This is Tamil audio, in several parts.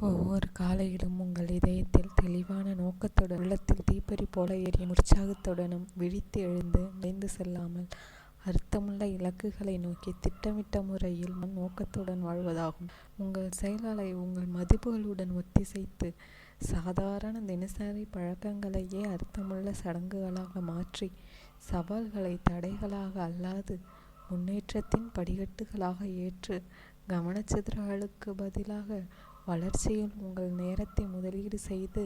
ஒவ்வொரு காலையிலும் உங்கள் இதயத்தில் தெளிவான நோக்கத்துடன், உள்ளத்தில் தீப்பொறி போல எரியும் உற்சாகத்துடனும் விழித்து எழுந்து மறைந்து செல்லாமல் அர்த்தமுள்ள இலக்குகளை நோக்கி திட்டமிட்ட முறையில் நோக்கத்துடன் வாழ்வதாகும். உங்கள் செயல்களை உங்கள் மதிப்புகளுடன் ஒத்திசைத்து சாதாரண தினசரி பழக்கங்களையே அர்த்தமுள்ள சடங்குகளாக மாற்றி, சவால்களை தடைகளாக அல்லாது முன்னேற்றத்தின் படிக்கட்டுகளாக ஏற்று, கவனச்சிதறலுக்கு பதிலாக வளர்ச்சியில் உங்கள் நேரத்தை முதலீடு செய்து,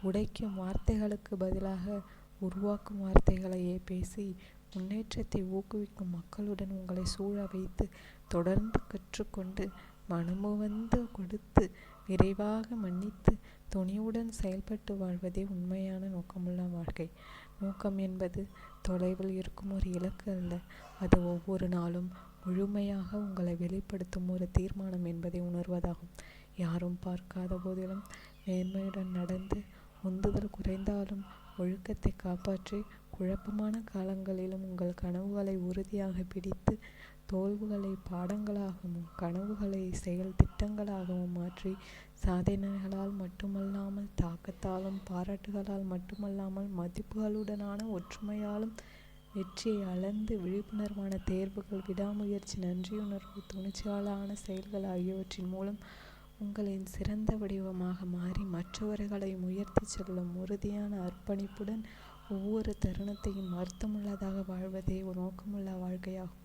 உடைக்கும் வார்த்தைகளுக்கு பதிலாக உருவாக்கும் வார்த்தைகளையே பேசி, முன்னேற்றத்தை ஊக்குவிக்கும் மக்களுடன் உங்களை சூழ வைத்து, தொடர்ந்து கற்றுக்கொண்டு, மனமுவந்து கொடுத்து, விரைவாக மன்னித்து, துணிவுடன் செயல்பட்டு வாழ்வதே உண்மையான நோக்கமுள்ள வாழ்க்கை. நோக்கம் என்பது தொலைவில் இருக்கும் ஒரு இலக்கு அல்ல, அது ஒவ்வொரு நாளும் முழுமையாக உங்களை வெளிப்படுத்தும் ஒரு தீர்மானம் என்பதை உணர்வதாகும். யாரும் பார்க்காத போதிலும் நேர்மையுடன் நடந்து, உந்துதல் குறைந்தாலும் ஒழுக்கத்தை காப்பாற்றி, குழப்பமான காலங்களிலும் உங்கள் கனவுகளை உறுதியாக பிடித்து, தோல்வுகளை பாடங்களாகவும் கனவுகளை செயல் திட்டங்களாகவும் மாற்றி, சாதனைகளால் மட்டுமல்லாமல் தாக்கத்தாலும் பாராட்டுகளால் மட்டுமல்லாமல் மதிப்புகளுடனான ஒற்றுமையாலும் வெற்றியை அளந்து, விழிப்புணர்வான தேர்வுகள், விடாமுயற்சி, நன்றியுணர்வு, துணிச்சலான செயல்கள் ஆகியவற்றின் மூலம் உங்களின் சிறந்த வடிவமாக மாறி, மற்றவர்களை உயர்த்தி செல்லும் உறுதியான அர்ப்பணிப்புடன் ஒவ்வொரு தருணத்தையும் அர்த்தமுள்ளதாக வாழ்வதே நோக்கமுள்ள வாழ்க்கையாகும்.